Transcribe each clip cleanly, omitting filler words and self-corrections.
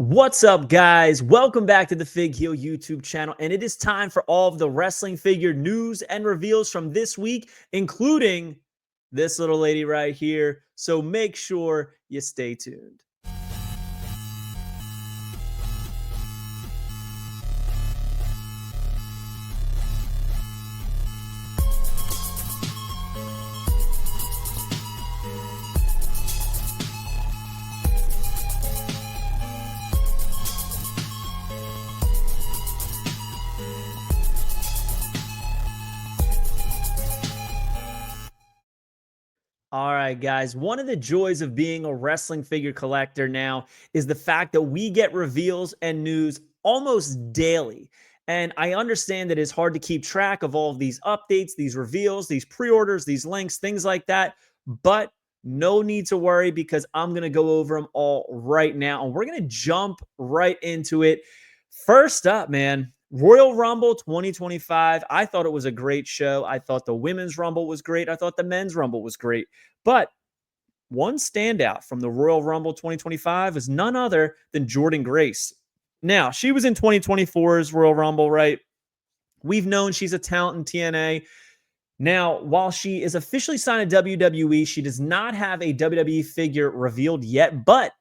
What's up, guys? Welcome back to the Fig Heel YouTube channel, and it is time for all of the wrestling figure news and reveals from this week, including this little lady right here. So make sure you stay tuned. All right, guys. One of the joys of being a wrestling figure collector now is the fact that we get reveals and news almost daily. And I understand that it's hard to keep track of all of these updates, these reveals, these pre-orders, these links, things like that. But no need to worry because I'm going to go over them all right now. And we're going to jump right into it. First up, man, Royal Rumble 2025. I thought it was a great show. I thought the Women's Rumble was great. I thought the Men's Rumble was great. But one standout from the Royal Rumble 2025 is none other than Jordynne Grace. Now, she was in 2024's Royal Rumble, right? We've known she's a talent in TNA. Now, while she is officially signed to WWE, she does not have a WWE figure revealed yet, but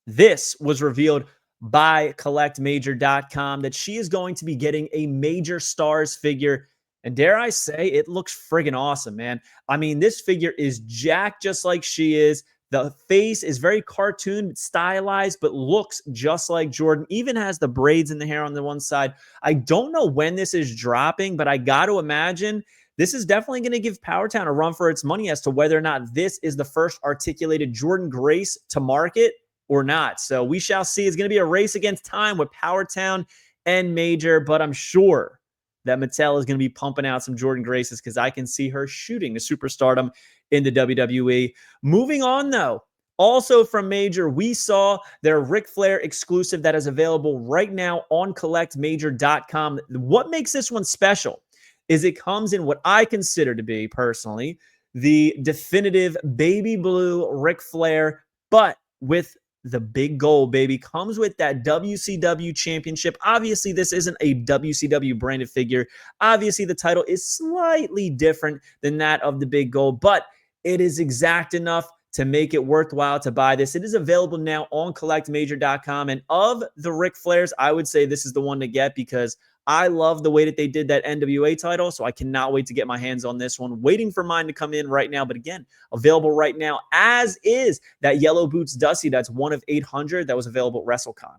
this was revealed by collectmajor.com that she is going to be getting a Major Stars figure. And dare I say, it looks friggin' awesome, man. I mean, this figure is jacked just like she is. The face is very cartoon stylized, but looks just like Jordynne. Even has the braids in the hair on the one side. I don't know when this is dropping, but I got to imagine this is definitely going to give Powertown a run for its money as to whether or not this is the first articulated Jordynne Grace to market or not. So we shall see. It's going to be a race against time with Powertown and Major, but I'm sure that Mattel is going to be pumping out some Jordynne Graces because I can see her shooting to superstardom in the WWE. Moving on, though, also from Major, we saw their Ric Flair exclusive that is available right now on collectmajor.com. What makes this one special is it comes in what I consider to be, personally, the definitive baby blue Ric Flair, but with the big goal, baby. Comes with that WCW championship. Obviously, this isn't a WCW branded figure. Obviously, the title is slightly different than that of the big goal, but it is exact enough to make it worthwhile to buy this. It is available now on collectmajor.com. And of the Ric Flairs, I would say this is the one to get because I love the way that they did that NWA title, so I cannot wait to get my hands on this one. Waiting for mine to come in right now, but again, available right now, as is that Yellow Boots Dusty. That's one of 800 that was available at WrestleCon.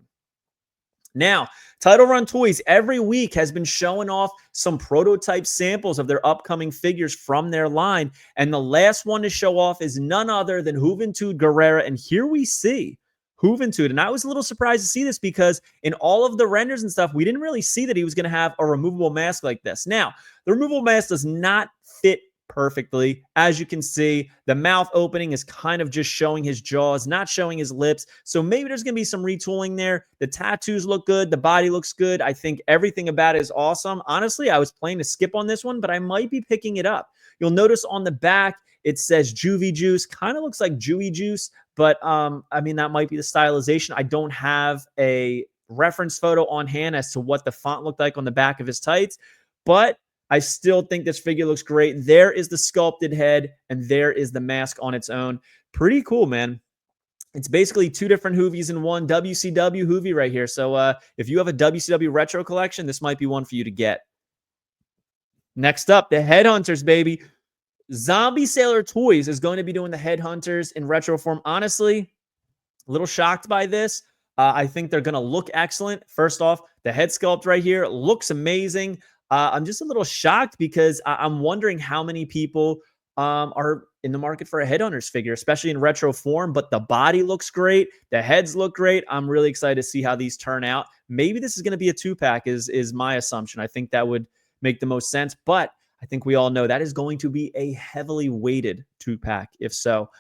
Now, Title Run Toys every week has been showing off some prototype samples of their upcoming figures from their line, and the last one to show off is none other than Juventud Guerrera, and here we see Juventud. And I was a little surprised to see this because in all of the renders and stuff, we didn't really see that he was going to have a removable mask like this. Now, the removable mask does not fit perfectly. As you can see, the mouth opening is kind of just showing his jaws, not showing his lips. So maybe there's going to be some retooling there. The tattoos look good. The body looks good. I think everything about it is awesome. Honestly, I was planning to skip on this one, but I might be picking it up. You'll notice on the back, it says Juvie Juice. Kind of looks like Jewy Juice, but I mean, that might be the stylization. I don't have a reference photo on hand as to what the font looked like on the back of his tights, but I still think this figure looks great. There is the sculpted head, and there is the mask on its own. Pretty cool, man. It's basically two different Hoovies in one. WCW Hoovie right here. So if you have a WCW retro collection, this might be one for you to get. Next up, the Headhunters, baby. Zombie Sailor Toys is going to be doing the Headhunters in retro form. Honestly, a little shocked by this. I think they're going to look excellent. First off, the head sculpt right here looks amazing. I'm just a little shocked because I'm wondering how many people are in the market for a Headhunters figure, especially in retro form. But the body looks great. The heads look great. I'm really excited to see how these turn out. Maybe this is going to be a 2-pack is my assumption. I think that would make the most sense. But I think we all know that is going to be a heavily weighted 2-pack, if so.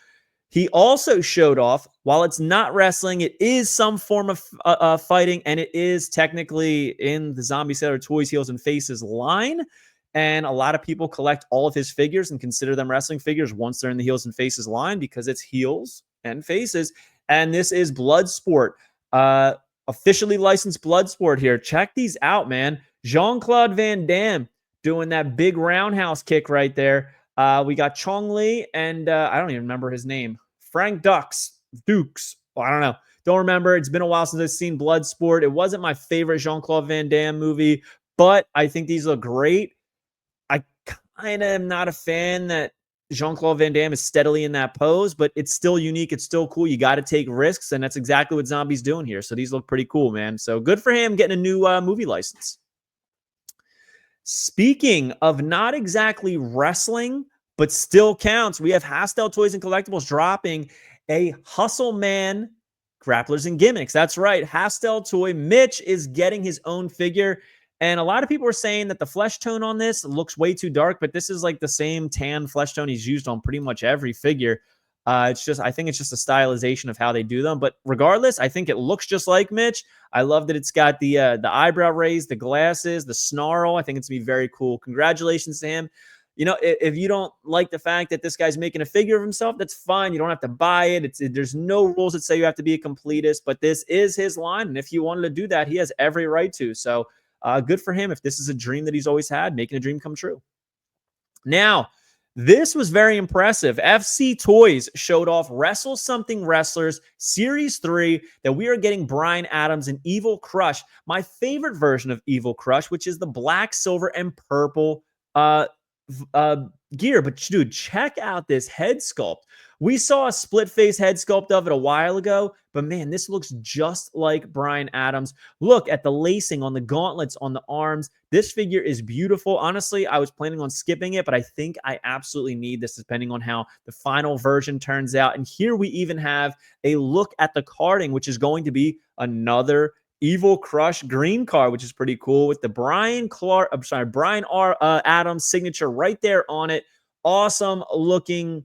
He also showed off, while it's not wrestling, it is some form of fighting, and it is technically in the Zombie Sailor Toys Heels and Faces line. And a lot of people collect all of his figures and consider them wrestling figures once they're in the Heels and Faces line because it's heels and faces. And this is Bloodsport. Uh, Officially licensed blood sport here. Check these out, man. Jean-Claude Van Damme doing that big roundhouse kick right there. We got Chong Li and I don't even remember his name. Frank Dukes. Well, I don't know. Don't remember. It's been a while since I've seen Bloodsport. It wasn't my favorite Jean-Claude Van Damme movie, but I think these look great. I kind of am not a fan that Jean-Claude Van Damme is steadily in that pose, but it's still unique. It's still cool. You got to take risks, and that's exactly what Zombie's doing here. So these look pretty cool, man. So good for him getting a new movie license. Speaking of not exactly wrestling, but still counts, we have Hastel Toys and Collectibles dropping a Hustle Man Grapplers and Gimmicks. That's right. Hastel Toy Mitch is getting his own figure. And a lot of people are saying that the flesh tone on this looks way too dark, but this is like the same tan flesh tone he's used on pretty much every figure. I think it's just a stylization of how they do them. But regardless, I think it looks just like Mitch. I love that it's got the eyebrow raise, the glasses, the snarl. I think it's going to be very cool. Congratulations to him. You know, if you don't like the fact that this guy's making a figure of himself, that's fine. You don't have to buy it. There's no rules that say you have to be a completist, but this is his line. And if he wanted to do that, he has every right to. So good for him if this is a dream that he's always had, making a dream come true. Now, this was very impressive. FC Toys showed off Wrestle Something Wrestlers Series 3 that we are getting Bryan Adams and Evil Crush, my favorite version of Evil Crush, which is the black, silver, and purple gear. But dude, check out this head sculpt. We saw a split face head sculpt of it a while ago, but man, this looks just like Bryan Adams. Look at the lacing on the gauntlets on the arms. This figure is beautiful. Honestly, I was planning on skipping it, but I think I absolutely need this depending on how the final version turns out. And here we even have a look at the carding, which is going to be another Evil Crush green card, which is pretty cool with the Bryan Adams signature right there on it. Awesome looking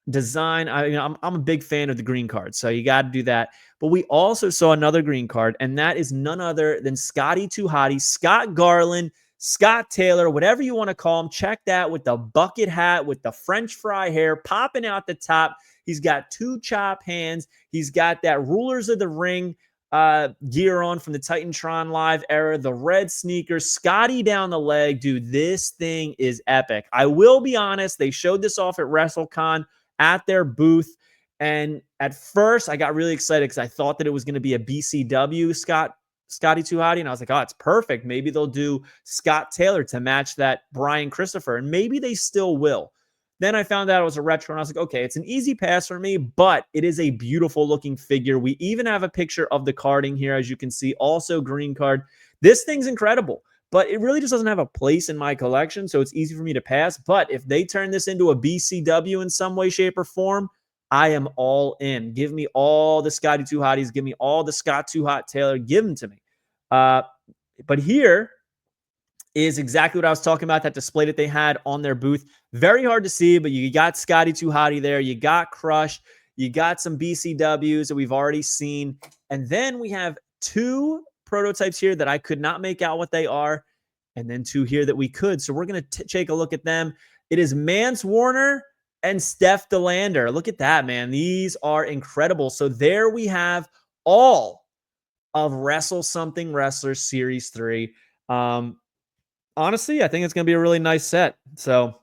design. I'm a big fan of the green card, so you got to do that. But we also saw another green card, and that is none other than Scotty 2 Hotty, Scott Garland, Scott Taylor, whatever you want to call him. Check that with the bucket hat, with the French fry hair popping out the top. He's got 2 chop hands. He's got that Rulers of the Ring gear on from the Titantron Live era, the red sneakers, Scotty down the leg. Dude, this thing is epic. I will be honest, they showed this off at WrestleCon at their booth, and at first I got really excited because I thought that it was going to be a BCW Scotty 2 Hotty, and I was like, oh, it's perfect. Maybe they'll do Scott Taylor to match that Brian Christopher, and maybe they still will. Then I found out it was a retro, and I was like, okay, it's an easy pass for me, but it is a beautiful looking figure. We even have a picture of the carding here, as you can see, also green card. This thing's incredible, but it really just doesn't have a place in my collection, so it's easy for me to pass. But if they turn this into a BCW in some way, shape, or form, I am all in. Give me all the Scotty 2 Hotties. Give me all the Scott 2 Hot Taylor. Give them to me. But here is exactly what I was talking about, that display that they had on their booth. Very hard to see, but you got Scotty 2 Hotty there. You got Crush. You got some BCWs that we've already seen. And then we have 2 prototypes here that I could not make out what they are, and then 2 here that we could. So we're going to take a look at them. It is Mance Warner and Steph DeLander. Look at that, man. These are incredible. So there we have all of Wrestle Something Wrestlers Series 3. Honestly, I think it's going to be a really nice set. So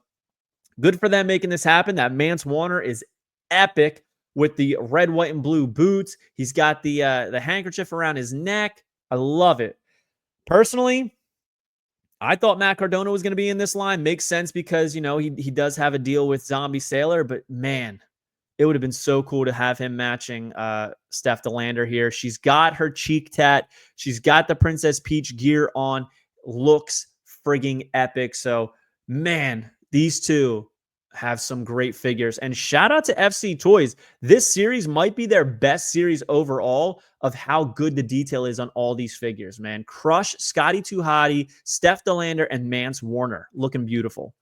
good for them making this happen. That Mance Warner is epic with the red, white, and blue boots. He's got the handkerchief around his neck. I love it. Personally, I thought Matt Cardona was going to be in this line. Makes sense because, you know, he does have a deal with Zombie Sailor, but man, it would have been so cool to have him matching Steph DeLander here. She's got her cheek tat. She's got the Princess Peach gear on. Looks frigging epic. So, man, these 2 have some great figures. And shout out to FC Toys. This series might be their best series overall of how good the detail is on all these figures, man. Crush, Scotty 2 Hotty, Steph DeLander, and Mance Warner. Looking beautiful.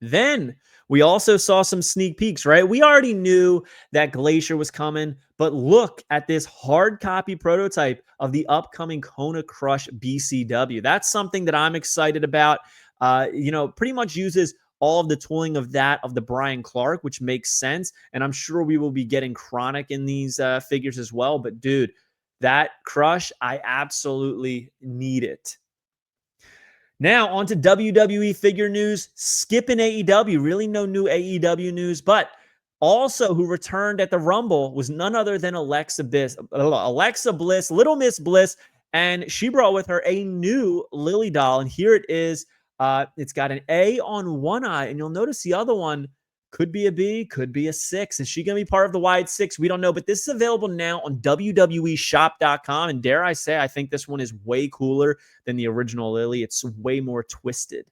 Then we also saw some sneak peeks, right? We already knew that Glacier was coming, but look at this hard copy prototype of the upcoming Crush BCW. That's something that I'm excited about. Pretty much uses all of the tooling of the Brian Clark, which makes sense. And I'm sure we will be getting Chronic in these figures as well. But dude, That crush, I absolutely need it. Now, on to WWE figure news. Skipping AEW, really no new AEW news, but also who returned at the Rumble was none other than Alexa Bliss, Little Miss Bliss, and she brought with her a new Lily doll, and here it is. It's got an A on one eye, and you'll notice the other one could be a B, could be a 6. Is she going to be part of the wide 6? We don't know, but this is available now on WWEshop.com, and dare I say, I think this one is way cooler than the original Lily. It's way more twisted.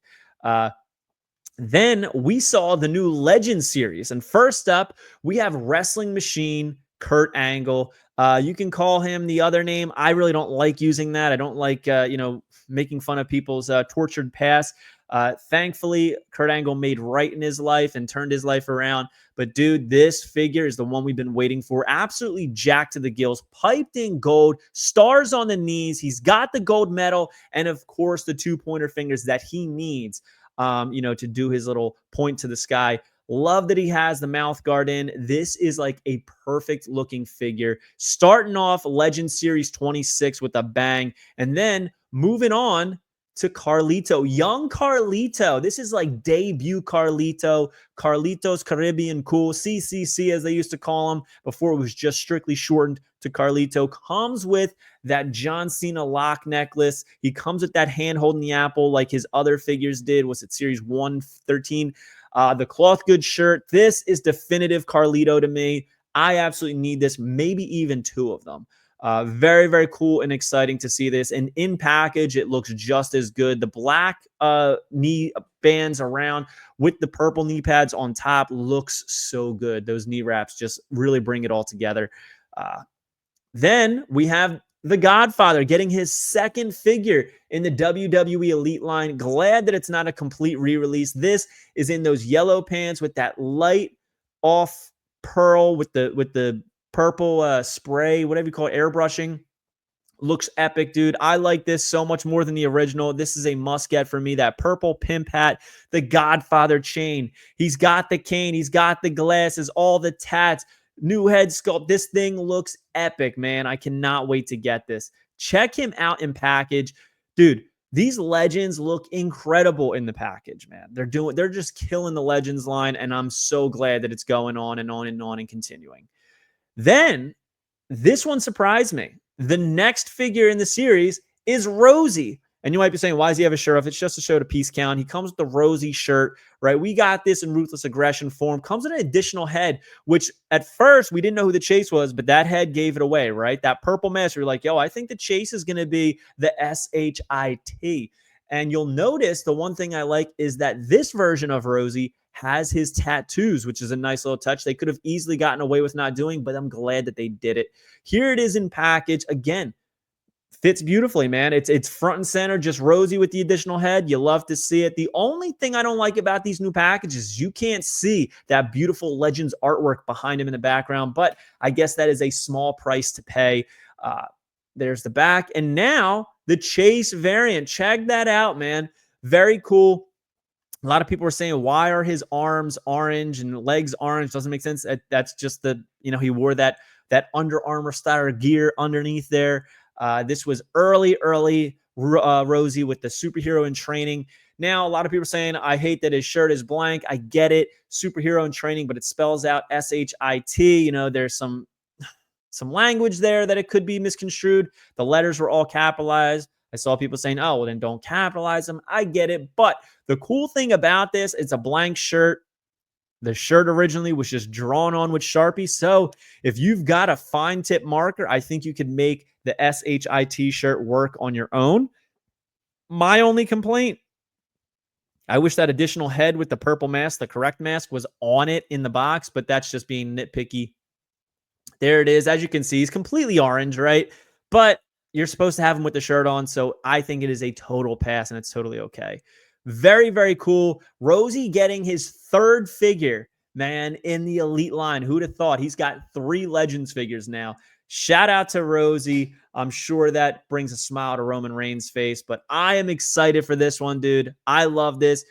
Then we saw the new Legend series. And first up, we have Wrestling Machine Kurt Angle. You can call him the other name. I really don't like using that. I don't like, making fun of people's tortured past. Thankfully, Kurt Angle made right in his life and turned his life around. But dude, this figure is the one we've been waiting for. Absolutely jacked to the gills, piped in gold, stars on the knees. He's got the gold medal and, of course, the 2 pointer fingers that he needs, to do his little point to the sky. Love that he has the mouth guard in. This is like a perfect looking figure. Starting off Legend Series 26 with a bang, and then moving on to Carlito, young Carlito. This is like debut Carlito, Carlitos Caribbean Cool, CCC as they used to call him before it was just strictly shortened to Carlito. Comes with that John Cena lock necklace. He comes with that hand holding the apple like his other figures did. Was it Series 113? The cloth goods shirt. This is definitive Carlito to me. I absolutely need this, maybe even 2 of them. Very, very cool and exciting to see this. And in package, it looks just as good. The black knee bands around with the purple knee pads on top looks so good. Those knee wraps just really bring it all together. Then we have the Godfather getting his second figure in the WWE Elite line. Glad that it's not a complete re-release. This is in those yellow pants with that light off pearl with the purple spray, whatever you call it, airbrushing. Looks epic, dude. I like this so much more than the original. This is a must get for me. That purple pimp hat, the Godfather chain. He's got the cane. He's got the glasses, all the tats, new head sculpt. This thing looks epic, man. I cannot wait to get this. Check him out in package. Dude, these Legends look incredible in the package, man. They're just killing the Legends line, and I'm so glad that it's going on and on and on and continuing. Then, this one surprised me. The next figure in the series is Rosie. And you might be saying, why does he have a shirt off? It's just to show the piece count. He comes with the Rosie shirt, right? We got this in Ruthless Aggression form. Comes with an additional head, which at first we didn't know who the Chase was, but that head gave it away, right? That purple mask, we were like, yo, I think the Chase is going to be the SHIT. And you'll notice the one thing I like is that this version of Rosie has his tattoos, which is a nice little touch. They could have easily gotten away with not doing, but I'm glad that they did it. Here it is in package. Again, fits beautifully, man. It's front and center, just Rosie with the additional head. You love to see it. The only thing I don't like about these new packages is you can't see that beautiful Legends artwork behind him in the background, but I guess that is a small price to pay. There's the back. And now the Chase variant. Check that out, man. Very cool. A lot of people were saying, why are his arms orange and legs orange? Doesn't make sense. That's just he wore that Under Armour style gear underneath there. This was early Rosie with the superhero in training. Now, a lot of people are saying, I hate that his shirt is blank. I get it. Superhero in training, but it spells out SHIT. There's some language there that it could be misconstrued. The letters were all capitalized. I saw people saying, oh, well, then don't capitalize them. I get it. But the cool thing about this, it's a blank shirt. The shirt originally was just drawn on with Sharpie. So if you've got a fine tip marker, I think you could make the SHIT shirt work on your own. My only complaint, I wish that additional head with the purple mask, the correct mask, was on it in the box, but that's just being nitpicky. There it is. As you can see, he's completely orange, right? But you're supposed to have him with the shirt on, so I think it is a total pass, and it's totally okay. Very, very cool. Rosie getting his third figure, man, in the Elite line. Who'd have thought? He's got 3 Legends figures now. Shout out to Rosie. I'm sure that brings a smile to Roman Reigns' face, but I am excited for this one, dude. I love this.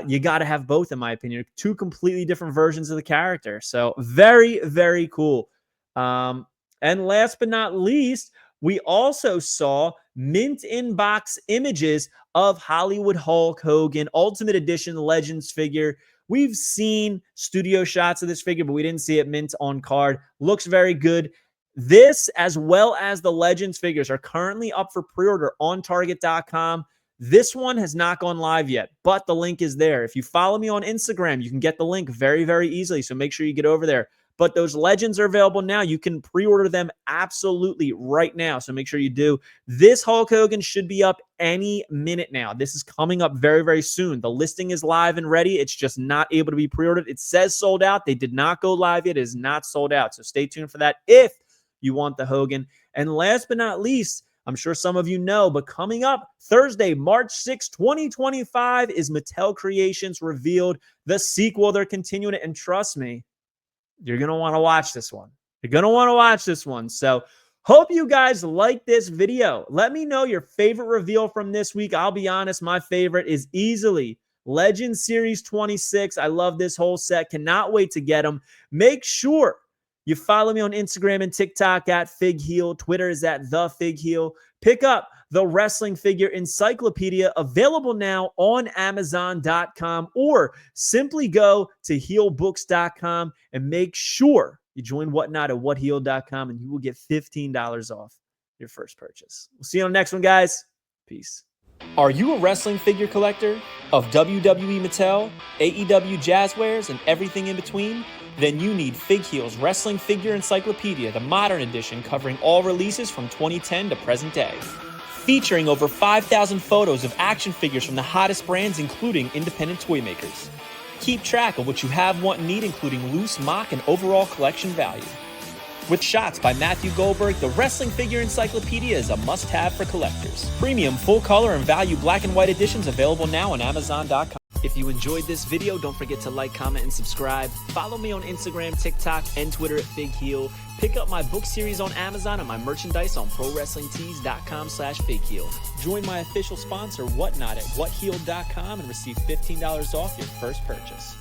You got to have both, in my opinion. 2 completely different versions of the character. So very, very cool. And last but not least, We also saw mint inbox images of Hollywood Hulk Hogan Ultimate Edition Legends figure. We've seen studio shots of this figure, but we didn't see it mint on card. Looks very good. This, as well as the Legends figures, are currently up for pre-order on Target.com. This one has not gone live yet, but the link is there. If you follow me on Instagram, you can get the link very, very easily, so make sure you get over there. But those Legends are available now. You can pre-order them absolutely right now, so make sure you do. This Hulk Hogan should be up any minute now. This is coming up very, very soon. The listing is live and ready. It's just not able to be pre-ordered. It says sold out. They did not go live yet. It is not sold out, so stay tuned for that if you want the Hogan. And last but not least, I'm sure some of you know, but coming up Thursday, March 6, 2025, is Mattel Creations revealed the sequel. They're continuing it, and trust me, you're going to want to watch this one. You're going to want to watch this one. So hope you guys like this video. Let me know your favorite reveal from this week. I'll be honest, my favorite is easily Legends Series 26. I love this whole set. Cannot wait to get them. Make sure you follow me on Instagram and TikTok at FigHeal. Twitter is at TheFigHeal. Pick up the Wrestling Figure Encyclopedia, available now on Amazon.com, or simply go to healbooks.com and make sure you join Whatnot at whatheal.com, and you will get $15 off your first purchase. We'll see you on the next one, guys. Peace. Are you a wrestling figure collector of WWE Mattel, AEW Jazzwares, and everything in between? Then you need FigHeal's Wrestling Figure Encyclopedia, the modern edition covering all releases from 2010 to present day. Featuring over 5,000 photos of action figures from the hottest brands, including independent toy makers. Keep track of what you have, want, and need, including loose, mock, and overall collection value. With shots by Matthew Goldberg, the Wrestling Figure Encyclopedia is a must-have for collectors. Premium, full-color, and value black and white editions available now on Amazon.com. If you enjoyed this video, don't forget to like, comment, and subscribe. Follow me on Instagram, TikTok, and Twitter at FigHeal. Pick up my book series on Amazon and my merchandise on ProWrestlingTees.com/FigHeal. Join my official sponsor, Whatnot, at WhatHeal.com and receive $15 off your first purchase.